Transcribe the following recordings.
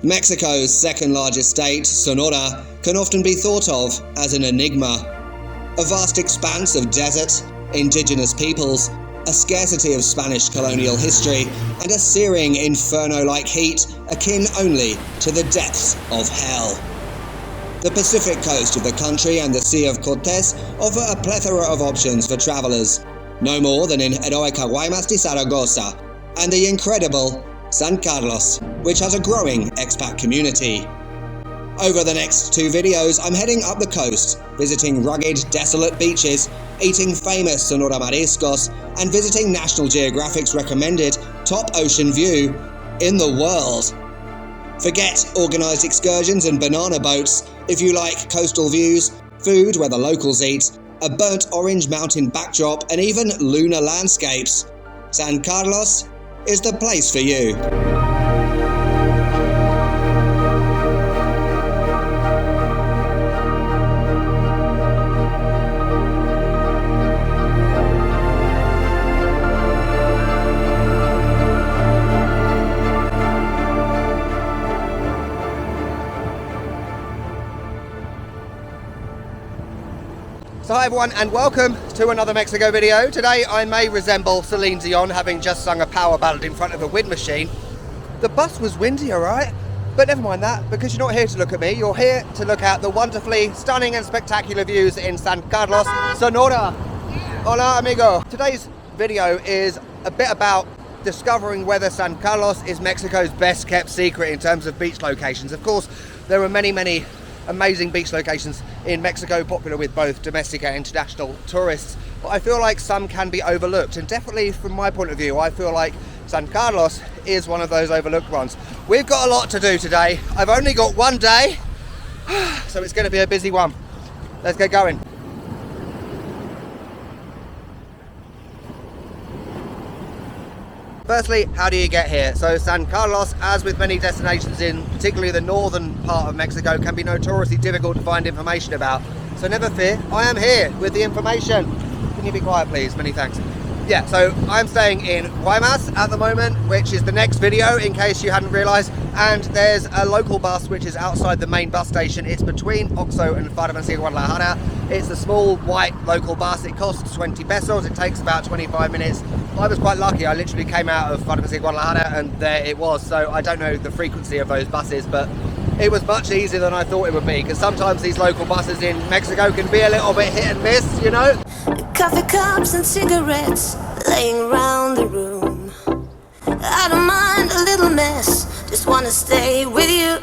Mexico's second largest state, Sonora, can often be thought of as an enigma. A vast expanse of desert, indigenous peoples, a scarcity of Spanish colonial history, and a searing inferno-like heat akin only to the depths of hell. The Pacific coast of the country and the Sea of Cortés offer a plethora of options for travellers, no more than in heroica Guaymas de Zaragoza, and the incredible San Carlos, which has a growing expat community. Over the next 2 videos, I'm heading up the coast, visiting rugged, desolate beaches, eating famous Sonora mariscos, and visiting National Geographic's recommended top ocean view in the world. Forget organised excursions and banana boats if you like coastal views, food where the locals eat, a burnt orange mountain backdrop, and even lunar landscapes. San Carlos is the place for you. So hi everyone, and welcome to another Mexico video. Today I may resemble Celine Dion, having just sung a power ballad in front of a wind machine. The bus was windy, alright? But never mind that, because you're not here to look at me, you're here to look at the wonderfully stunning and spectacular views in San Carlos, Sonora. Hola amigo. Today's video is a bit about discovering whether San Carlos is Mexico's best kept secret in terms of beach locations. Of course, there are many amazing beach locations in Mexico, popular with both domestic and international tourists, but I feel like some can be overlooked, and definitely from my point of view I feel like San Carlos is one of those overlooked ones. We've got a lot to do today. I've only got one day, so it's going to be a busy one. Let's get going. Firstly, how do you get here? So San Carlos, as with many destinations in particularly the northern part of Mexico, can be notoriously difficult to find information about. So never fear, I am here with the information. Can you be quiet please? Many thanks. Yeah, so I'm staying in Guaymas at the moment, which is the next video in case you hadn't realised, and there's a local bus which is outside the main bus station. It's between Oxo and Farmacia Guadalajara. It's a small white local bus. It costs 20 pesos. It takes about 25 minutes. I was quite lucky. I literally came out of Farmacia Guadalajara and there it was. So I don't know the frequency of those buses, but it was much easier than I thought it would be, because sometimes these local buses in Mexico can be a little bit hit and miss, you know? Coffee cups and cigarettes laying around the room. I don't mind a little mess, just wanna stay with you,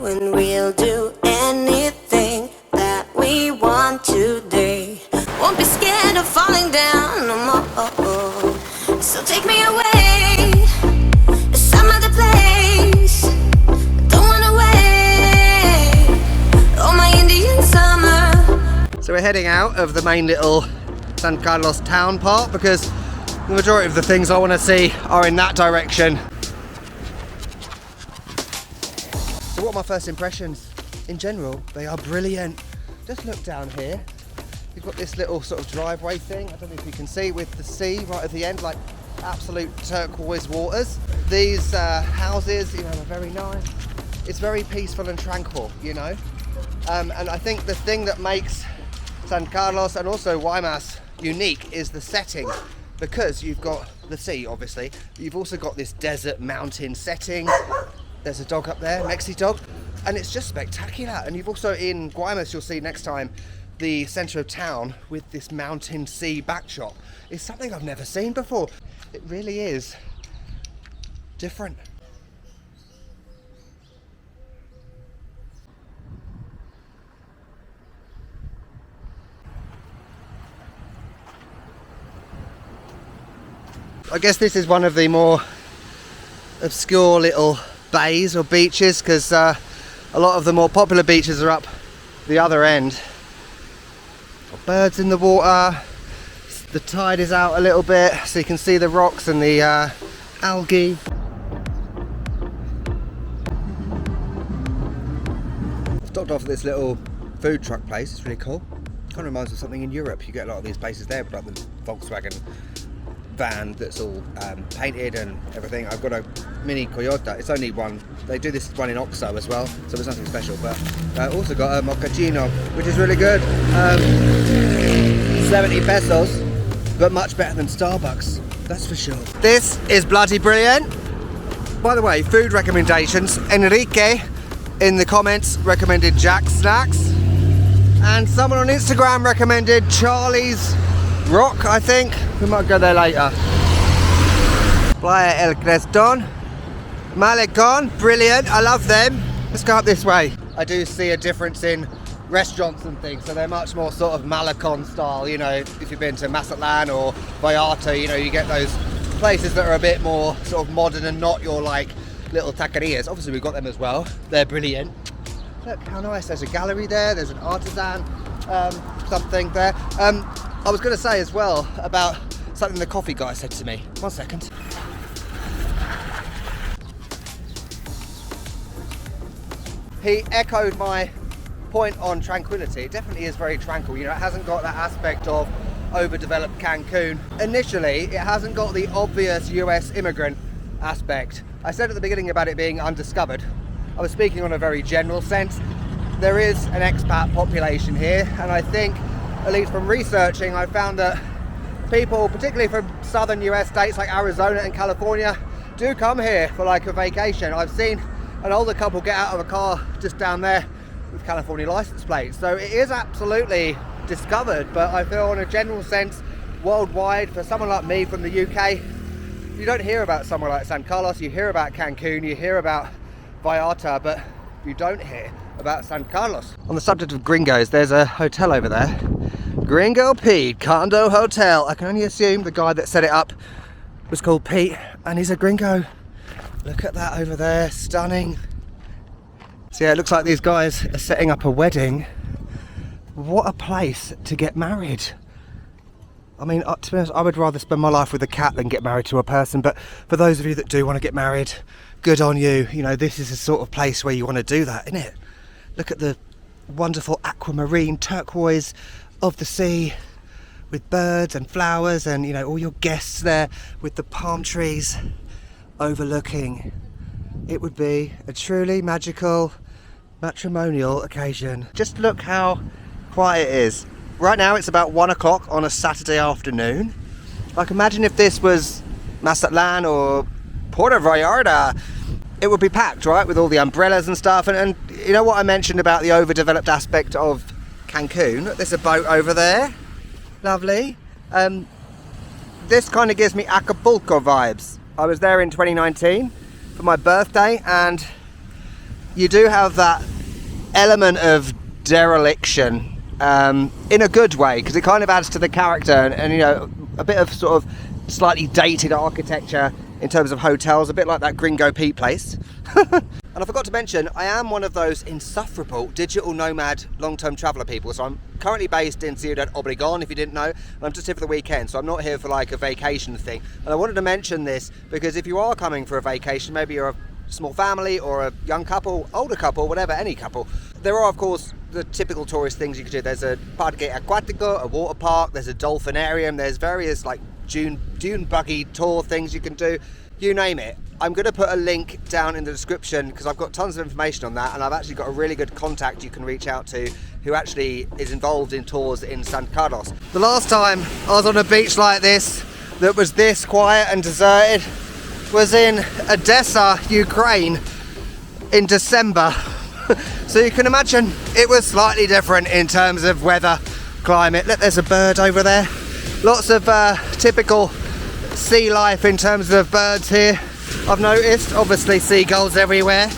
and we'll do anything that we want today. Won't be scared of falling down no more. So take me away to some other place. Don't wanna wait. Oh, my Indian summer. So we're heading out of the main little San Carlos town part, because the majority of the things I want to see are in that direction. So what are my first impressions? In general, they are brilliant. Just look down here. You've got this little sort of driveway thing, I don't know if you can see, with the sea right at the end, like absolute turquoise waters. These houses, you know, are very nice. It's very peaceful and tranquil, you know. And I think the thing that makes San Carlos and also Guaymas unique is the setting, because you've got the sea obviously, but you've also got this desert mountain setting. There's a dog up there, Mexi dog, and it's just spectacular. And you've also in Guaymas, you'll see next time, the centre of town with this mountain sea backdrop. It's something I've never seen before. It really is different. I guess this is one of the more obscure little bays or beaches, because a lot of the more popular beaches are up the other end. Got birds in the water, the tide is out a little bit so you can see the rocks and the algae. Stopped off at this little food truck place, it's really cool. Kind of reminds me of something in Europe. You get a lot of these places there, but like the Volkswagen van that's all painted and everything. I've got a mini Toyota. It's only one. They do this one in Oxo as well, so it's nothing special. But I also got a mochaccino, which is really good. 70 pesos, but much better than Starbucks, that's for sure. This is bloody brilliant. By the way, food recommendations. Enrique in the comments recommended Jack Snacks, and someone on Instagram recommended Charlie's Rock, I think. We might go there later. Playa El Creston, Malecon, brilliant, I love them. Let's go up this way. I do see a difference in restaurants and things, so they're much more sort of Malecon style, you know, if you've been to Mazatlan or Vallarta, you know, you get those places that are a bit more sort of modern and not your like little taquerias. Obviously we've got them as well, they're brilliant. Look how nice, there's a gallery there, there's an artisan something there. I was going to say as well about something the coffee guy said to me. 1 second. He echoed my point on tranquility. It definitely is very tranquil. You know, it hasn't got that aspect of overdeveloped Cancun. Initially, it hasn't got the obvious US immigrant aspect. I said at the beginning about it being undiscovered. I was speaking on a very general sense. There is an expat population here, and I think, at least from researching, I found that people, particularly from southern US states like Arizona and California, do come here for like a vacation. I've seen an older couple get out of a car just down there with California license plates. So it is absolutely discovered, but I feel in a general sense, worldwide, for someone like me from the UK, you don't hear about somewhere like San Carlos. You hear about Cancun, you hear about Vallarta, but you don't hear about San Carlos. On the subject of gringos, there's a hotel over there, Gringo Pete Condo Hotel. I can only assume the guy that set it up was called Pete, and he's a gringo. Look at that over there, stunning. So yeah, it looks like these guys are setting up a wedding. What a place to get married. I mean, to be honest, I would rather spend my life with a cat than get married to a person, but for those of you that do want to get married, good on you. You know, this is the sort of place where you want to do that, isn't it? Look at the wonderful aquamarine turquoise of the sea with birds and flowers and, you know, all your guests there with the palm trees overlooking. It would be a truly magical matrimonial occasion. Just look how quiet it is. Right now it's about 1 o'clock on a Saturday afternoon. Like, imagine if this was Mazatlan or Puerto Vallarta, it would be packed, right, with all the umbrellas and stuff. And you know what I mentioned about the overdeveloped aspect of Cancun? There's a boat over there, lovely. This kind of gives me Acapulco vibes. I was there in 2019 for my birthday, and you do have that element of dereliction in a good way, because it kind of adds to the character, and you know, a bit of sort of slightly dated architecture in terms of hotels, a bit like that Gringo Pete place. And I forgot to mention, I am one of those insufferable digital nomad long-term traveller people. So I'm currently based in Ciudad Obregón, if you didn't know, and I'm just here for the weekend, so I'm not here for like a vacation thing. And I wanted to mention this because if you are coming for a vacation, maybe you're a small family or a young couple, older couple, whatever, any couple, there are of course the typical tourist things you could do. There's a Parque Acuático, a water park, there's a dolphinarium, there's various like dune buggy tour things you can do, you name it. I'm going to put a link down in the description because I've got tons of information on that, and I've actually got a really good contact you can reach out to who actually is involved in tours in San Carlos. The last time I was on a beach like this that was this quiet and deserted was in Odessa, Ukraine in December. So you can imagine it was slightly different in terms of weather, climate. Look, there's a bird over there. Lots of typical sea life in terms of birds here, I've noticed. Obviously seagulls everywhere.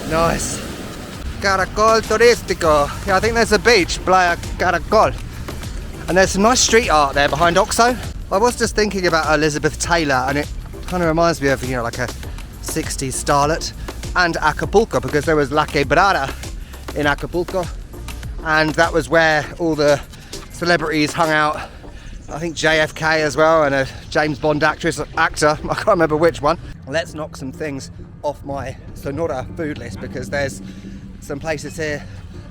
Nice. Caracol Turístico. Yeah, I think there's a beach, Playa Caracol. And there's some nice street art there behind Oxo. I was just thinking about Elizabeth Taylor, and it kind of reminds me of, you know, like a 60s starlet, and Acapulco, because there was La Quebrada in Acapulco, and that was where all the celebrities hung out. I think JFK as well, and a James Bond actor, I can't remember which one. Let's knock some things off my Sonora food list, because there's some places here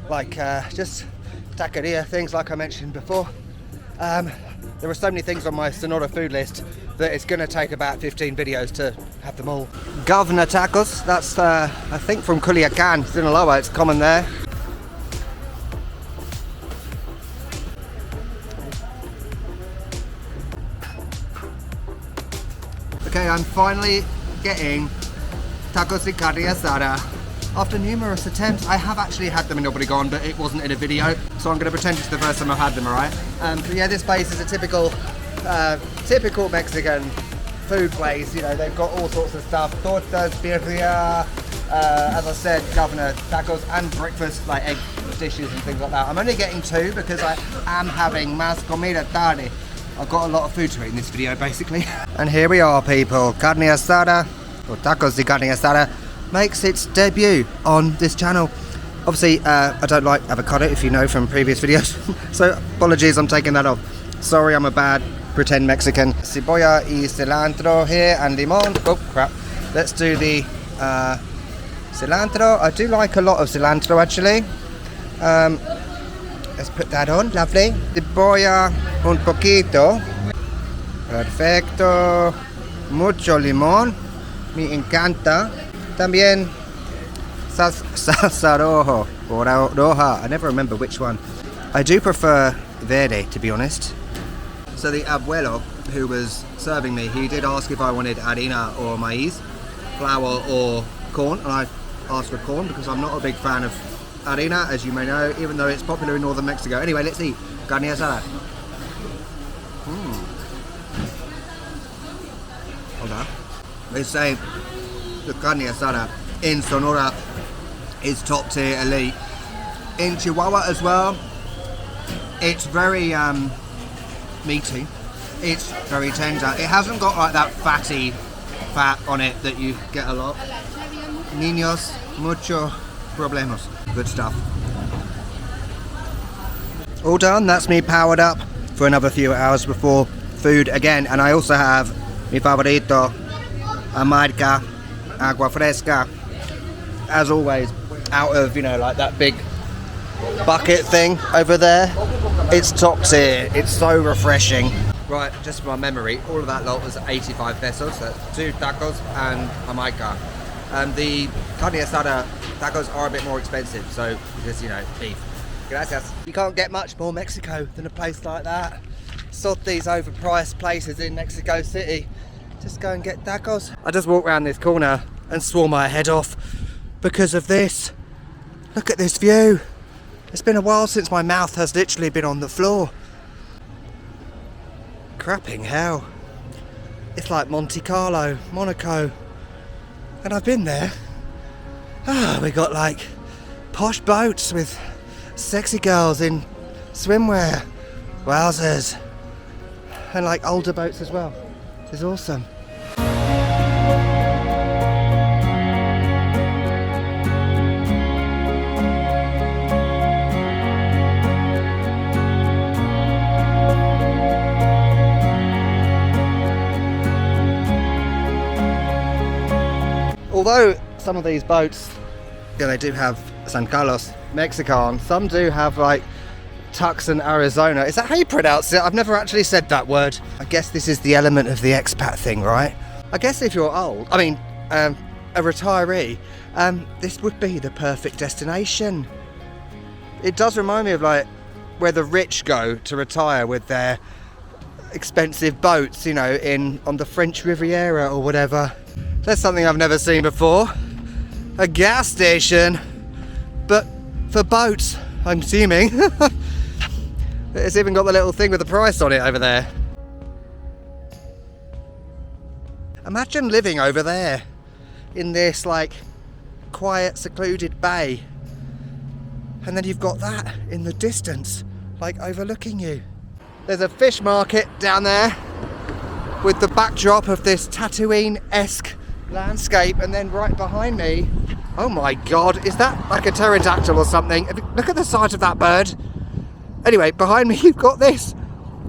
like just taqueria things like I mentioned before. There are so many things on my Sonora food list that it's going to take about 15 videos to have them all. Governor tacos, that's I think from Culiacan, Sinaloa, it's common there. Okay, I'm finally getting tacos de carne asada. After numerous attempts, I have actually had them in Obregón, but it wasn't in a video, so I'm going to pretend it's the first time I've had them, alright? But yeah, this place is a typical Mexican food place. You know, they've got all sorts of stuff, tortas, birria, as I said, governor tacos, and breakfast, like egg dishes and things like that. I'm only getting 2 because I am having más comida tarde. I've got a lot of food to eat in this video, basically. And here we are, people. Carne asada, or tacos de carne asada, makes its debut on this channel. Obviously, I don't like avocado, if you know from previous videos. So, apologies, I'm taking that off. Sorry, I'm a bad pretend Mexican. Cebolla y cilantro here, and limon. Oh, crap. Let's do the cilantro. I do like a lot of cilantro, actually. Let's put that on, lovely. Cebolla un poquito. Perfecto. Mucho limón. Me encanta. También salsa rojo or roja. I never remember which one. I do prefer verde, to be honest. So the abuelo who was serving me, he did ask if I wanted harina or maíz, flour or corn, and I asked for corn because I'm not a big fan of harina, as you may know, even though it's popular in northern Mexico. Anyway, let's eat carne asada. Hold on. They say the carne asada in Sonora is top tier elite. In Chihuahua as well, it's very meaty. It's very tender. It hasn't got like that fatty fat on it that you get a lot. Niños, mucho problemos. Good stuff. All done. That's me powered up for another few hours before food again. And I also have mi favorito, Amarga, agua fresca. As always, out of, you know, like that big bucket thing over there. It's top tier. It's so refreshing. Right, just for my memory, all of that lot was 85 pesos. That's 2 tacos and Jamaica. The carne asada tacos are a bit more expensive, so because, you know, beef. Gracias. You can't get much more Mexico than a place like that. Sod these overpriced places in Mexico City. Just go and get tacos. I just walked around this corner and swore my head off because of this. Look at this view. It's been a while since my mouth has literally been on the floor. Crapping hell. It's like Monte Carlo, Monaco. And I've been there. We got like posh boats with sexy girls in swimwear. Wowzers. And like older boats as well. It's awesome. Although some of these boats, yeah, they do have San Carlos Mexican, some do have like Tucson, Arizona. Is that how you pronounce it? I've never actually said that word. I guess this is the element of the expat thing, right? I guess if you're old, I mean, a retiree, this would be the perfect destination. It does remind me of like where the rich go to retire with their expensive boats, you know, on the French Riviera or whatever. There's something I've never seen before. A gas station, but for boats, I'm assuming. It's even got the little thing with the price on it over there. Imagine living over there in this like quiet, secluded bay, and then you've got that in the distance, like overlooking you. There's a fish market down there with the backdrop of this Tatooine-esque landscape, and then right behind me, oh my god, is that like a pterodactyl or something? Look at the size of that bird. Anyway, behind me you've got this.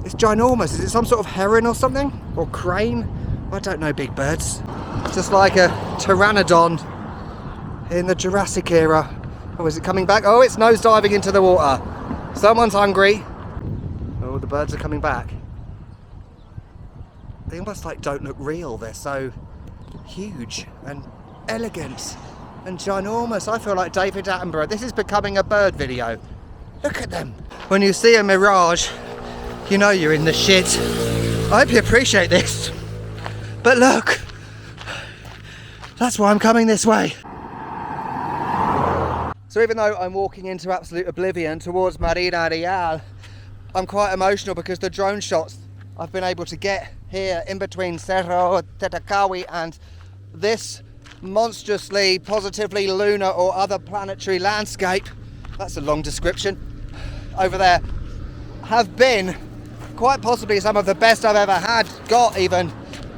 It's ginormous. Is it some sort of heron or something? Or crane? I don't know big birds. Just like a pteranodon in the Jurassic era. Oh, is it coming back? Oh, it's nose diving into the water. Someone's hungry. Oh, the birds are coming back. they almost like don't look real. They're so huge and elegant and ginormous. I feel like David Attenborough. This is becoming a bird video. Look at them. When you see a mirage, you know you're in the shit. I hope you appreciate this. But look, that's why I'm coming this way. So even though I'm walking into absolute oblivion towards Marina Real, I'm quite emotional because the drone shots I've been able to get here in between Cerro Tetacawi and this monstrously, positively lunar or other planetary landscape, that's a long description, over there, have been quite possibly some of the best I've ever had, got even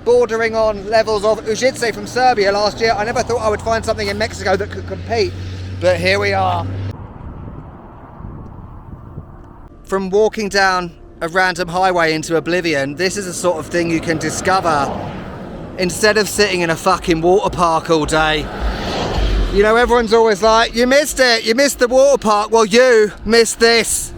bordering on levels of Užice from Serbia last year. I never thought I would find something in Mexico that could compete, but here we are. From walking down a random highway into oblivion, this is the sort of thing you can discover instead of sitting in a fucking water park all day. You know, everyone's always like, you missed it, you missed the water park. Well, you missed this.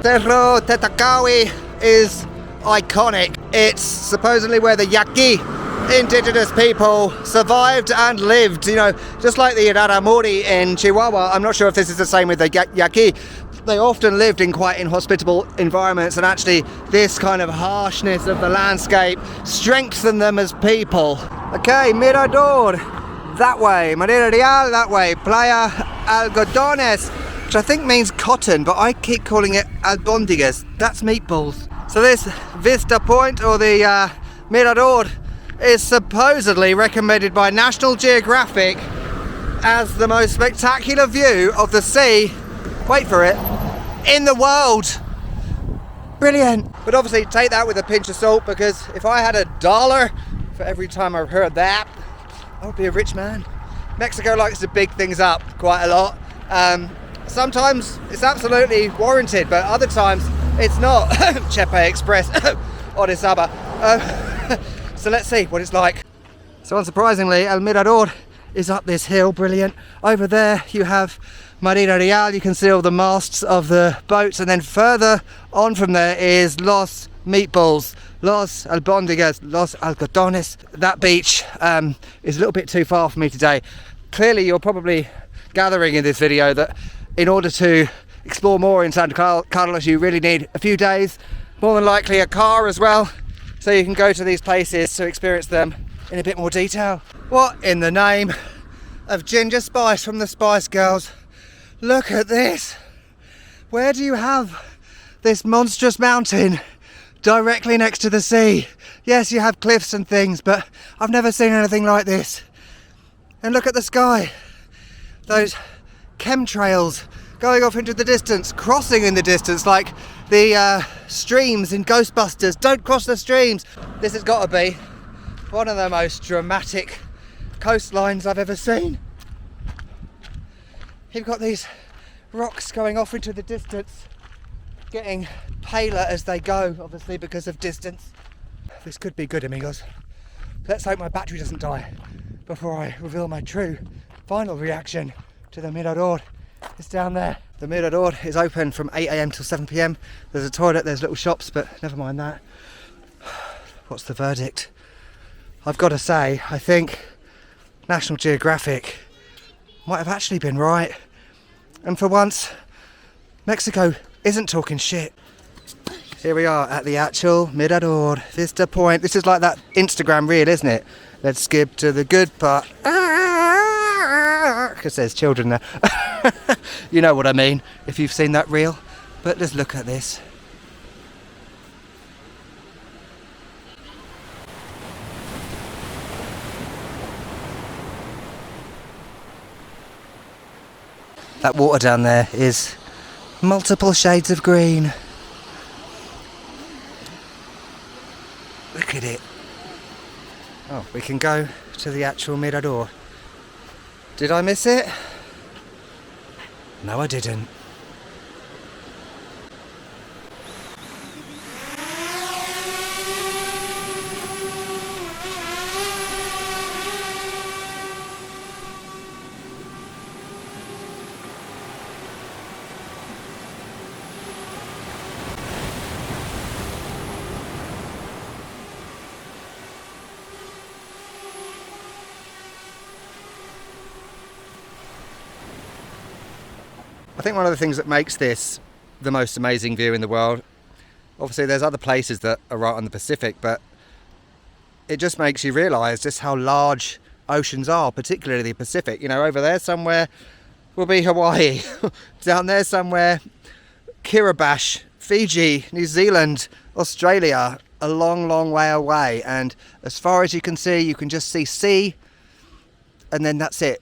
Cerro Tetacawi is iconic. It's supposedly where the Yaqui indigenous people survived and lived, you know, just like the Raramuri in Chihuahua. I'm not sure if this is the same with the Yaqui. They often lived in quite inhospitable environments, and actually this kind of harshness of the landscape strengthened them as people. Okay, Mirador that way, Marina Real that way, Playa Algodones, which I think means cotton, but I keep calling it albondigas. That's meatballs. So this Vista Point, or the Mirador, is supposedly recommended by National Geographic as the most spectacular view of the sea, wait for it, in the world. Brilliant. But obviously take that with a pinch of salt, because if I had $1 for every time I heard that, I would be a rich man. Mexico likes to big things up quite a lot. Sometimes it's absolutely warranted, but other times it's not. Chepe Express, Orizaba. So let's see what it's like. So unsurprisingly, El Mirador is up this hill, brilliant. Over there you have Marina Real, you can see all the masts of the boats, and then further on from there is Los Meatballs, Los Albondigas, Los Algodones. That beach is a little bit too far for me today. Clearly you're probably gathering in this video that in order to explore more in Santa Carlos you really need a few days, more than likely a car as well, so you can go to these places to experience them in a bit more detail. What in the name of Ginger Spice from the Spice Girls? Look at this. Where do you have this monstrous mountain directly next to the sea? Yes, you have cliffs and things, but I've never seen anything like this. And look at the sky. Those chemtrails going off into the distance, crossing in the distance like the streams in Ghostbusters. Don't cross the streams. This has got to be one of the most dramatic coastlines I've ever seen. You've got these rocks going off into the distance, getting paler as they go, obviously because of distance. This could be good, amigos. Let's hope my battery doesn't die before I reveal my true final reaction to the Mirador. It's down there. The Mirador is open from 8 AM till 7 PM. There's a toilet, there's little shops, but never mind that. What's the verdict? I've got to say, I think National Geographic might have actually been right. And for once, Mexico isn't talking shit. Here we are at the actual Mirador, Vista Point. This is like that Instagram reel, isn't it? Let's skip to the good part. Because there's children there. You know what I mean, if you've seen that reel. But just look at this. That water down there is Multiple shades of green. Look at it. Oh, we can go to the actual Mirador. Did I miss it? No, I didn't. I think one of the things that makes this the most amazing view in the world, obviously there's other places that are right on the Pacific, but it just makes you realise just how large oceans are, particularly the Pacific. You know, over there somewhere will be Hawaii, down there somewhere Kiribati, Fiji, New Zealand, Australia, a long, long way away. And as far as you can see, you can just see sea, and then that's it.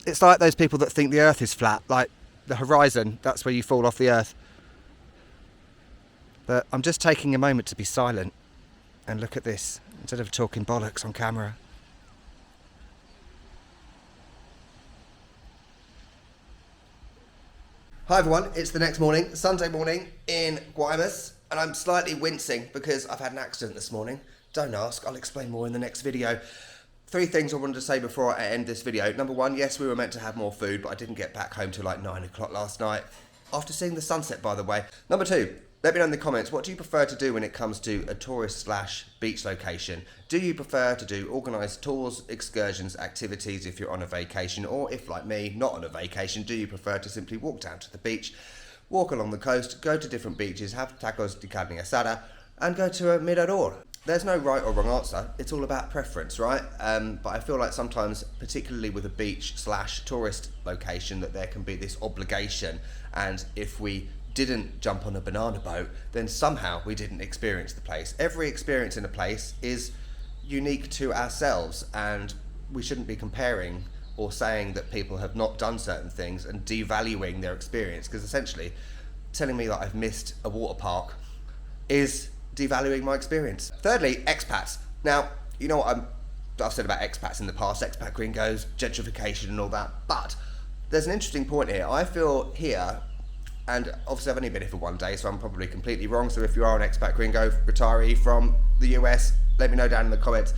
It's like those people that think the earth is flat, like the horizon, that's where you fall off the earth. But I'm just taking a moment to be silent and look at this instead of talking bollocks on camera. Hi everyone, it's the next morning, Sunday morning in Guaymas, and I'm slightly wincing because I've had an accident this morning. Don't ask, I'll explain more in the next video. 3 things I wanted to say before I end this video. Number 1, yes, we were meant to have more food, but I didn't get back home till like 9 o'clock last night. After seeing the sunset, by the way. Number 2, let me know in the comments, what do you prefer to do when it comes to a tourist/beach location? Do you prefer to do organised tours, excursions, activities if you're on a vacation? Or if, like me, not on a vacation, do you prefer to simply walk down to the beach, walk along the coast, go to different beaches, have tacos de carne asada, and go to a mirador? There's no right or wrong answer, it's all about preference, right? But I feel like sometimes, particularly with a beach/tourist location, that there can be this obligation, and if we didn't jump on a banana boat, then somehow we didn't experience the place. Every experience in a place is unique to ourselves, and we shouldn't be comparing or saying that people have not done certain things and devaluing their experience, because essentially telling me that I've missed a water park is devaluing my experience. Thirdly, expats. Now, you know what I've said about expats in the past, expat gringos, gentrification and all that, but there's an interesting point here. I feel here, and obviously I've only been here for 1 day, so I'm probably completely wrong, so if you are an expat gringo, retiree from the US, let me know down in the comments.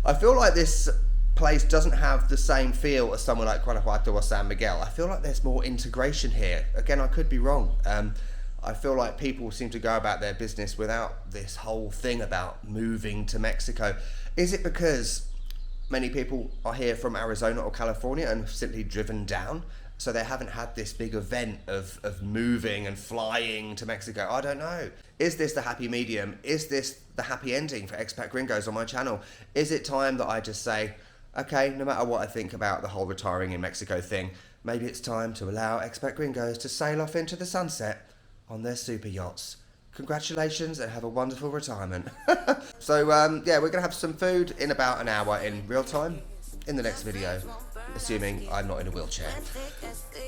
I feel like this place doesn't have the same feel as somewhere like Guanajuato or San Miguel. I feel like there's more integration here. Again, I could be wrong. I feel like people seem to go about their business without this whole thing about moving to Mexico. Is it because many people are here from Arizona or California and have simply driven down, so they haven't had this big event of moving and flying to Mexico? I don't know. Is this the happy medium? Is this the happy ending for expat gringos on my channel? Is it time that I just say, okay, no matter what I think about the whole retiring in Mexico thing, maybe it's time to allow expat gringos to sail off into the sunset on their super yachts. Congratulations and have a wonderful retirement. So yeah, we're gonna have some food in about an hour in real time in the next video, assuming I'm not in a wheelchair.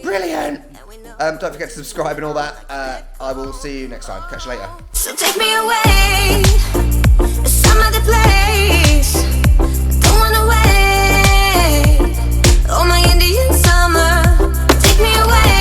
Brilliant! Don't forget to subscribe and all that. I will see you next time. Catch you later. So take me away to some other place. I don't wanna wait. Oh, my Indian summer, take me away.